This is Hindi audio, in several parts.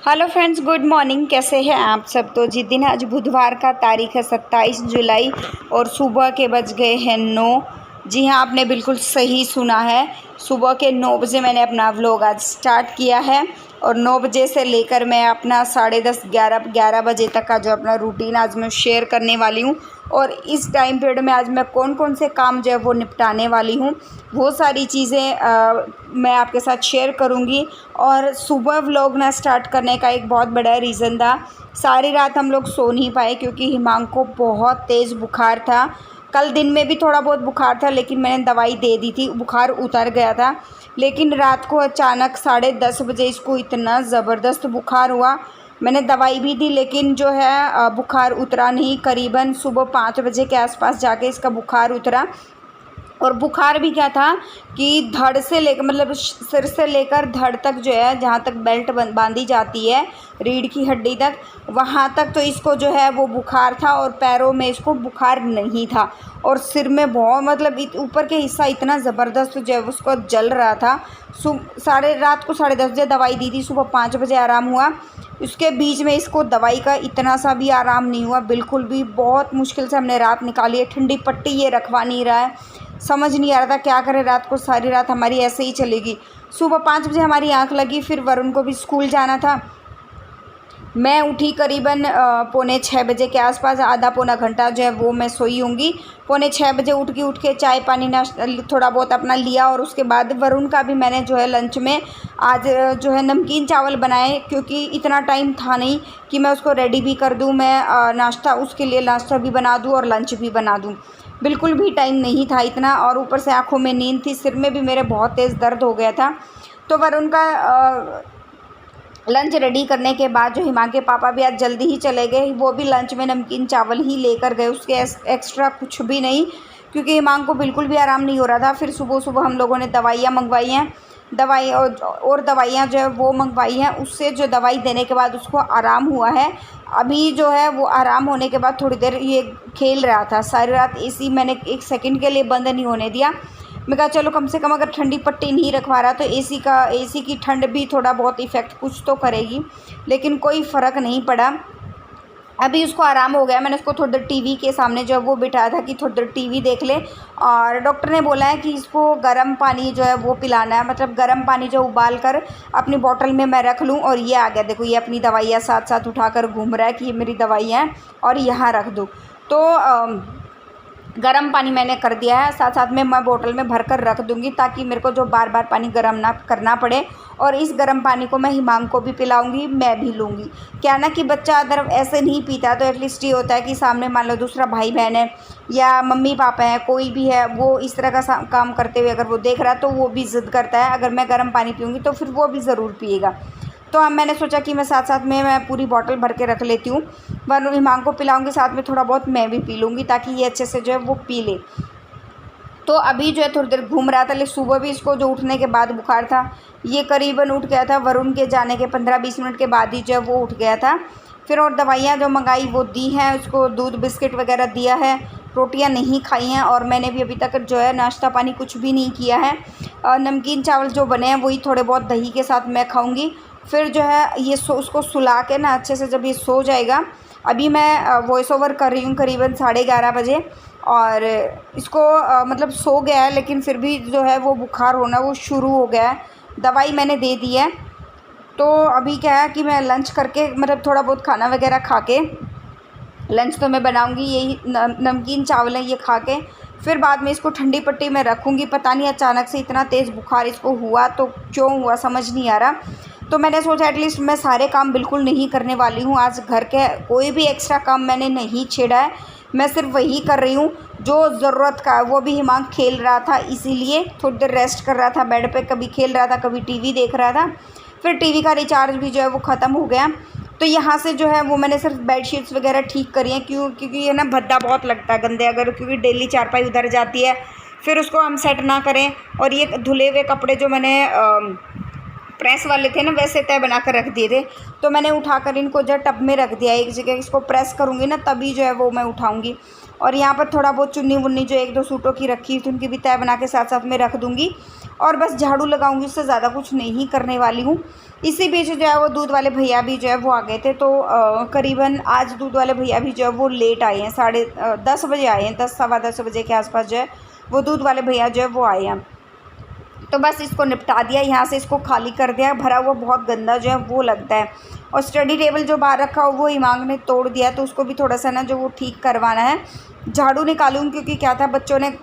Hello friends, good morning. कैसे हैं आप सब? तो जिस दिन आज बुधवार का तारीख है 27 जुलाई और सुबह के बज गए हैं 9। जी हाँ, आपने बिल्कुल सही सुना है। सुबह के 9 बजे मैंने अपना व्लॉग आज स्टार्ट किया है और 9 बजे से लेकर मैं अपना 10:30 11 बजे तक का जो अपना रूटीन आज मैं शेयर करने वाली हूँ। और इस टाइम पीरियड में आज मैं कौन कौन से काम जो है वो निपटाने वाली हूँ, वो सारी चीज़ें मैं आपके साथ शेयर करूँगी। और सुबह व्लॉग ना स्टार्ट करने का एक बहुत बड़ा रीज़न था, सारी रात हम लोग सो नहीं पाए क्योंकि हिमांक को बहुत तेज़ बुखार था। कल दिन में भी थोड़ा बहुत बुखार था, लेकिन मैंने दवाई दे दी थी, बुखार उतर गया था। लेकिन रात को अचानक 10:30 बजे इसको इतना ज़बरदस्त बुखार हुआ। मैंने दवाई भी दी, लेकिन जो है बुखार उतरा नहीं। करीबन सुबह 5 बजे के आसपास जाके इसका बुखार उतरा। और बुखार भी क्या था कि धड़ से लेकर मतलब सिर से लेकर धड़ तक जो है, जहाँ तक बेल्ट बांधी जाती है रीढ़ की हड्डी तक, वहाँ तक तो इसको जो है वो बुखार था। और पैरों में इसको बुखार नहीं था। और सिर में बहुत मतलब ऊपर के हिस्सा इतना ज़बरदस्त जो है उसको जल रहा था। रात को 10:30 बजे दवाई दी थी, सुबह 5 बजे आराम हुआ। उसके बीच में इसको दवाई का इतना सा भी आराम नहीं हुआ, बिल्कुल भी। बहुत मुश्किल से हमने रात निकाली है। ठंडी पट्टी ये रखवा नहीं रहा है, समझ नहीं आ रहा था क्या करें। रात को सारी रात हमारी ऐसे ही चलेगी। सुबह 5 बजे हमारी आंख लगी, फिर वरुण को भी स्कूल जाना था। मैं उठी करीबन 5:45 बजे के आसपास। आधा पौना घंटा जो है वो मैं सोई होंगी। 5:45 बजे उठ के चाय पानी नाश्ता थोड़ा बहुत अपना लिया। और उसके बाद वरुण का भी मैंने जो है लंच में आज जो है नमकीन चावल बनाए, क्योंकि इतना टाइम था नहीं कि मैं उसको रेडी भी कर दूं। मैं नाश्ता उसके लिए नाश्ता भी बना दूं और लंच भी बना दूं, बिल्कुल भी टाइम नहीं था इतना। और ऊपर से आँखों में नींद थी, सिर में भी मेरे बहुत तेज़ दर्द हो गया था। तो वरुण का लंच रेडी करने के बाद जो हिमांक के पापा भी आज जल्दी ही चले गए, वो भी लंच में नमकीन चावल ही लेकर गए, उसके एक्स्ट्रा कुछ भी नहीं, क्योंकि हिमांक को बिल्कुल भी आराम नहीं हो रहा था। फिर सुबह सुबह हम लोगों ने दवाइयाँ मंगवाई हैं, दवाई और दवाइयाँ जो है वो मंगवाई हैं। उससे जो दवाई देने के बाद उसको आराम हुआ है। अभी जो है वो आराम होने के बाद थोड़ी देर ये खेल रहा था। सारी रात एसी मैंने 1 सेकंड के लिए बंद नहीं होने दिया। मैं कहा चलो कम से कम अगर ठंडी पट्टी नहीं रखवा रहा तो एसी की ठंड भी थोड़ा बहुत इफ़ेक्ट कुछ तो करेगी, लेकिन कोई फ़र्क नहीं पड़ा। अभी उसको आराम हो गया। मैंने उसको थोड़ी देर टीवी के सामने जो है वो बिठाया था कि थोड़ी देर टीवी देख ले। और डॉक्टर ने बोला है कि इसको गर्म पानी जो है वो पिलाना है, मतलब गर्म पानी जो उबाल कर अपनी बोतल में मैं रख लूँ। और ये आ गया, देखो ये अपनी दवाइयाँ साथ साथ उठाकर घूम रहा है कि ये मेरी दवाइयाँ हैं और यहाँ रख दूँ। तो गर्म पानी मैंने कर दिया है, साथ साथ में मैं बोतल में भर कर रख दूँगी, ताकि मेरे को जो बार बार पानी गर्म ना करना पड़े। और इस गर्म पानी को मैं हिमांक को भी पिलाऊंगी, मैं भी लूँगी। क्या ना कि बच्चा अगर ऐसे नहीं पीता तो एटलीस्ट ये होता है कि सामने मान लो दूसरा भाई बहन है या मम्मी पापा है, कोई भी है, वो इस तरह का काम करते हुए अगर वो देख रहा है तो वो भी ज़िद करता है। अगर मैं गर्म पानी पीऊँगी तो फिर वो भी ज़रूर पिएगा। तो अब मैंने सोचा कि मैं साथ साथ में मैं पूरी बॉटल भर के रख लेती हूँ, वरना हिमांक को पिलाऊंगी, साथ में थोड़ा बहुत मैं भी पी लूँगी, ताकि ये अच्छे से जो है वो पी ले। तो अभी जो है थोड़ी देर घूम रहा था, लेकिन सुबह भी इसको जो उठने के बाद बुखार था, ये करीबन उठ गया था वरुण के जाने के 15-20 मिनट के बाद ही जो है वो उठ गया था। फिर और दवाइयाँ जो मंगाई वो दी हैं उसको, दूध बिस्किट वगैरह दिया है, रोटियां नहीं खाई हैं। और मैंने भी अभी तक जो है नाश्ता पानी कुछ भी नहीं किया है। नमकीन चावल जो बने हैं वही थोड़े बहुत दही के साथ मैं खाऊंगी। फिर जो है ये उसको सुला के ना अच्छे से जब ये सो जाएगा, अभी मैं वॉइस ओवर कर रही हूँ करीबन 11:30 बजे। और इसको मतलब सो गया है, लेकिन फिर भी जो है वो बुखार होना वो शुरू हो गया है। दवाई मैंने दे दी है। तो अभी क्या है कि मैं लंच करके मतलब थोड़ा बहुत खाना वगैरह खा के, लंच तो मैं बनाऊंगी, यही नमकीन चावल है ये खा के फिर बाद में इसको ठंडी पट्टी में रखूँगी। पता नहीं अचानक से इतना तेज़ बुखार इसको हुआ तो क्यों हुआ, समझ नहीं आ रहा। तो मैंने सोचा एटलीस्ट मैं सारे काम बिल्कुल नहीं करने वाली हूँ आज। घर के कोई भी एक्स्ट्रा काम मैंने नहीं छेड़ा है, मैं सिर्फ वही कर रही हूँ जो ज़रूरत का है। वो भी हिमांक खेल रहा था, इसीलिए थोड़ी देर रेस्ट कर रहा था बेड पे, कभी खेल रहा था कभी टीवी देख रहा था। फिर टीवी का रिचार्ज भी जो है वो ख़त्म हो गया। तो यहाँ से जो है वो मैंने सिर्फ बेडशीट्स वगैरह ठीक करी हैं, क्योंकि ये ना भद्दा बहुत लगता है गंदे, अगर क्योंकि डेली चारपाई उधर जाती है, फिर उसको हम सेट ना करें। और ये धुले हुए कपड़े जो मैंने प्रेस वाले थे ना, वैसे तय बना कर रख दिए थे, तो मैंने उठाकर इनको जो टब में रख दिया एक जगह। इसको प्रेस करूँगी ना तभी जो है वो मैं उठाऊँगी। और यहाँ पर थोड़ा बहुत चुन्नी वुन्नी जो 1-2 सूटों की रखी थी उनकी भी तय बना के साथ साथ में रख दूँगी। और बस झाड़ू लगाऊंगी, उससे ज़्यादा कुछ नहीं करने वाली हूँ। इसी बीच जो है वो दूध वाले भैया भी जो है वो आ गए थे, तो करीबन आज दूध वाले भैया भी जो है वो लेट आए हैं, 10:30 बजे आए हैं, 10 सवा 10 बजे के आसपास जो है वो दूध वाले भैया जो है वो आए हैं। तो बस इसको निपटा दिया, यहाँ से इसको खाली कर दिया, भरा हुआ बहुत गंदा जो है वो लगता है। और स्टडी टेबल जो बाहर रखा हो वो इमांग ने तोड़ दिया, तो उसको भी थोड़ा सा ना जो वो ठीक करवाना है। झाड़ू निकालूंगी क्योंकि क्या था, बच्चों ने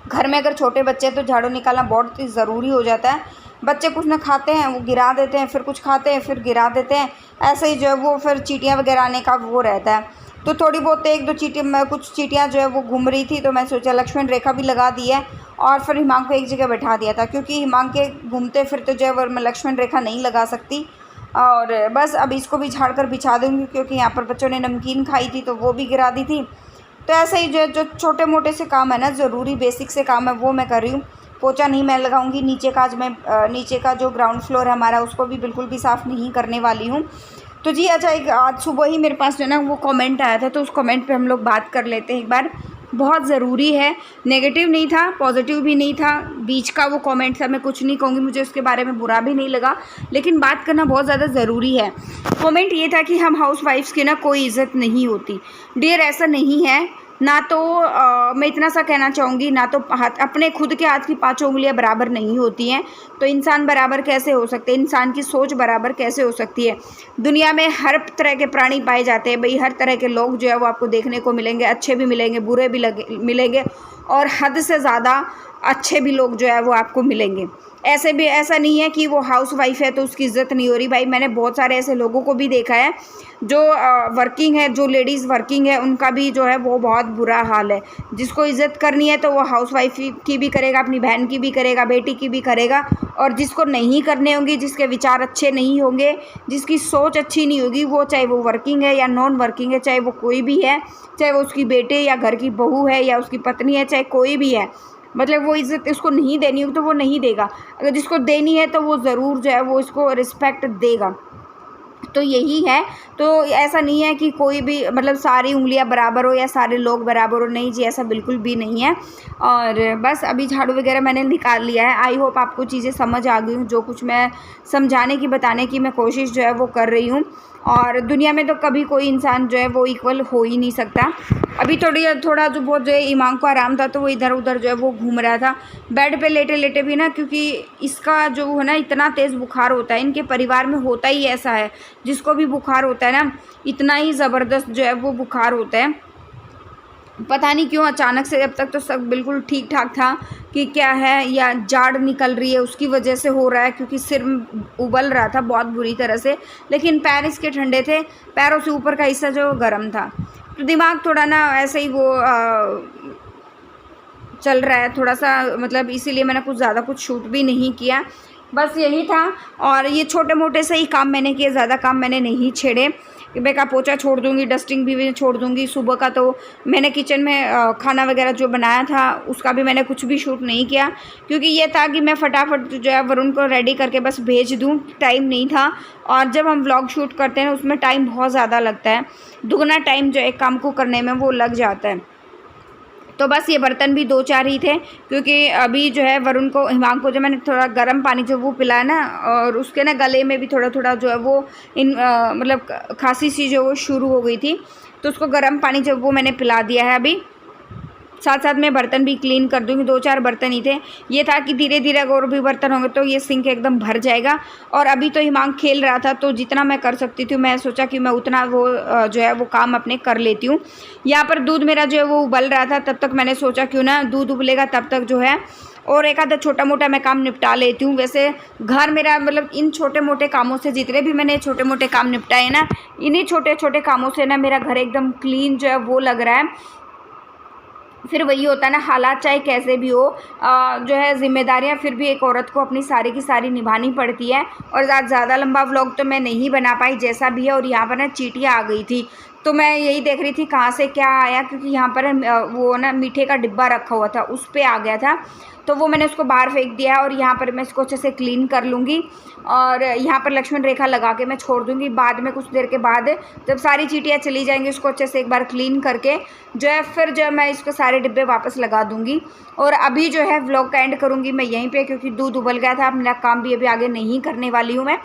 घर में अगर छोटे बच्चे हैं तो झाड़ू निकालना बहुत ही ज़रूरी हो जाता है। बच्चे कुछ ना खाते हैं वो गिरा देते हैं, फिर कुछ खाते हैं फिर गिरा देते हैं, ऐसे ही जो है वो फिर चींटियाँ वगैरह आने का वो रहता है। तो थोड़ी बहुत एक दो चींटियाँ, कुछ चींटियाँ जो है वो घूम रही थी, तो मैं सोचा लक्ष्मण रेखा भी लगा दी है और फिर हिमांग को एक जगह बैठा दिया था, क्योंकि हिमांग के घूमते फिरते जो है वो मैं लक्ष्मण रेखा नहीं लगा सकती। और बस अब इसको भी झाड़ कर बिछा दूँगी, क्योंकि यहाँ पर बच्चों ने नमकीन खाई थी तो वो भी गिरा दी थी। तो ऐसे ही जो छोटे मोटे से काम है ना, ज़रूरी बेसिक से काम है वो मैं कर रही हूँ। पोछा नहीं मैं लगाऊंगी, नीचे का आज मैं नीचे का जो ग्राउंड फ्लोर है हमारा उसको भी बिल्कुल भी साफ़ नहीं करने वाली हूँ। तो जी अच्छा, एक आज सुबह ही मेरे पास जो है ना वो कमेंट आया था, तो उस कमेंट पे हम लोग बात कर लेते हैं एक बार। बहुत ज़रूरी है, नेगेटिव नहीं था पॉजिटिव भी नहीं था, बीच का वो कमेंट था। मैं कुछ नहीं कहूँगी, मुझे उसके बारे में बुरा भी नहीं लगा, लेकिन बात करना बहुत ज़्यादा ज़रूरी है। कमेंट ये था कि हम हाउस वाइफ्स की ना कोई इज़्ज़त नहीं होती। डियर ऐसा नहीं है ना, तो मैं इतना सा कहना चाहूँगी, ना तो अपने खुद के हाथ की 5 उंगलियां बराबर नहीं होती हैं, तो इंसान बराबर कैसे हो सकते हैं, इंसान की सोच बराबर कैसे हो सकती है। दुनिया में हर तरह के प्राणी पाए जाते हैं भाई, हर तरह के लोग जो है वो आपको देखने को मिलेंगे, अच्छे भी मिलेंगे बुरे भी मिलेंगे, और हद से ज़्यादा अच्छे भी लोग जो है वो आपको मिलेंगे। ऐसा नहीं है कि वो हाउस वाइफ है तो उसकी इज़्ज़त नहीं हो रही। भाई मैंने बहुत सारे ऐसे लोगों को भी देखा है जो वर्किंग है, जो लेडीज़ वर्किंग है, उनका भी जो है वो बहुत बुरा हाल है। जिसको इज़्ज़त करनी है तो वो हाउस वाइफ की भी करेगा, अपनी बहन की भी करेगा, बेटी की भी करेगा, और जिसको नहीं करने होंगी, जिसके विचार अच्छे नहीं होंगे, जिसकी सोच अच्छी नहीं होगी, वो चाहे वो वर्किंग है या नॉन वर्किंग है, चाहे वो कोई भी है, चाहे वो उसकी बेटे या घर की बहू है या उसकी पत्नी है, चाहे कोई भी है, मतलब वो इज़्ज़त उसको नहीं देनी होगी तो वो नहीं देगा। अगर जिसको देनी है तो वो ज़रूर जो है वो इसको रिस्पेक्ट देगा। तो यही है। तो ऐसा नहीं है कि कोई भी मतलब सारी उंगलियां बराबर हो या सारे लोग बराबर हो, नहीं जी, ऐसा बिल्कुल भी नहीं है। और बस अभी झाड़ू वगैरह मैंने निकाल लिया है। आई होप आपको चीज़ें समझ आ गई हूँ, जो कुछ मैं समझाने की बताने की मैं कोशिश जो है वो कर रही हूँ। और दुनिया में तो कभी कोई इंसान जो है वो इक्वल हो ही नहीं सकता। अभी थोड़ा जो बहुत जो है इमांग को आराम था, तो वो इधर उधर जो है वो घूम रहा था बेड पे लेटे लेटे भी ना, क्योंकि इसका जो है ना इतना तेज़ बुखार होता है, इनके परिवार में होता ही ऐसा है, जिसको भी बुखार होता है ना इतना ही ज़बरदस्त जो है वो बुखार होता है। पता नहीं क्यों अचानक से, अब तक तो सब बिल्कुल ठीक ठाक था कि क्या है या जाड़ निकल रही है उसकी वजह से हो रहा है, क्योंकि सिर उबल रहा था बहुत बुरी तरह से, लेकिन पैर इसके ठंडे थे, पैरों से ऊपर का हिस्सा जो गर्म था। तो दिमाग थोड़ा ना ऐसे ही वो चल रहा है थोड़ा सा, मतलब इसीलिए मैंने कुछ ज़्यादा कुछ शूट भी नहीं किया, बस यही था। और ये छोटे मोटे से ही काम मैंने किए, ज़्यादा काम मैंने नहीं छेड़े। मैं का पोछा छोड़ दूँगी, डस्टिंग भी छोड़ दूँगी। सुबह का तो मैंने किचन में खाना वगैरह जो बनाया था उसका भी मैंने कुछ भी शूट नहीं किया, क्योंकि ये था कि मैं फटाफट जो है वरुण को रेडी करके बस भेज दूँ, टाइम नहीं था। और जब हम व्लॉग शूट करते हैं उसमें टाइम बहुत ज़्यादा लगता है, दुगना टाइम जो है काम को करने में वो लग जाता है। तो बस ये बर्तन भी 2-4 ही थे, क्योंकि अभी जो है वरुण को हिमांग को जो मैंने थोड़ा गर्म पानी जो वो पिलाया ना, और उसके ना गले में भी थोड़ा थोड़ा जो है वो मतलब खांसी सी जो वो शुरू हो गई थी, तो उसको गर्म पानी जो वो मैंने पिला दिया है अभी। साथ साथ में बर्तन भी क्लीन कर दूँगी, 2-4 बर्तन ही थे। ये था कि धीरे धीरे अगर और भी बर्तन होंगे तो ये सिंक एकदम भर जाएगा। और अभी तो हिमांग खेल रहा था, तो जितना मैं कर सकती थी मैं सोचा कि मैं उतना वो जो है वो काम अपने कर लेती हूँ। यहाँ पर दूध मेरा जो है वो उबल रहा था, तब तक मैंने सोचा क्यों ना दूध उबलेगा तब तक जो है और एक आधा छोटा मोटा मैं काम निपटा लेती हूँ। वैसे घर मेरा मतलब इन छोटे मोटे कामों से, जितने भी मैंने छोटे मोटे काम निपटाए ना, इन्हीं छोटे छोटे कामों से ना मेरा घर एकदम क्लीन जो है वो लग रहा है। फिर वही होता है ना, हालात चाहे कैसे भी हो, जो है जिम्मेदारियां फिर भी एक औरत को अपनी सारी की सारी निभानी पड़ती है। और ज़्यादा लंबा व्लॉग तो मैं नहीं बना पाई जैसा भी है। और यहाँ पर ना चींटियाँ आ गई थी, तो मैं यही देख रही थी कहाँ से क्या आया, क्योंकि यहाँ पर वो ना मीठे का डिब्बा रखा हुआ था, उस पर आ गया था, तो वो मैंने उसको बाहर फेंक दिया है। और यहाँ पर मैं इसको अच्छे से क्लीन कर लूँगी और यहाँ पर लक्ष्मण रेखा लगा के मैं छोड़ दूँगी। बाद में कुछ देर के बाद जब सारी चींटियाँ चली जाएंगी, उसको अच्छे से एक बार क्लीन करके जो है फिर जो है मैं इसको सारे डिब्बे वापस लगा दूँगी। और अभी जो है व्लॉग का एंड करूँगी मैं यहीं पे, क्योंकि दूध उबल गया था। मेरा काम भी अभी आगे नहीं करने वाली हूँ मैं।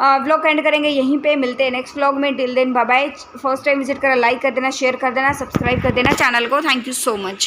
व्लॉग एंड करेंगे यहीं पे, मिलते हैं नेक्स्ट व्लॉग में। Till then bye bye. First time visit करा लाइक कर देना, शेयर कर देना, सब्सक्राइब कर देना चैनल को। Thank you so much.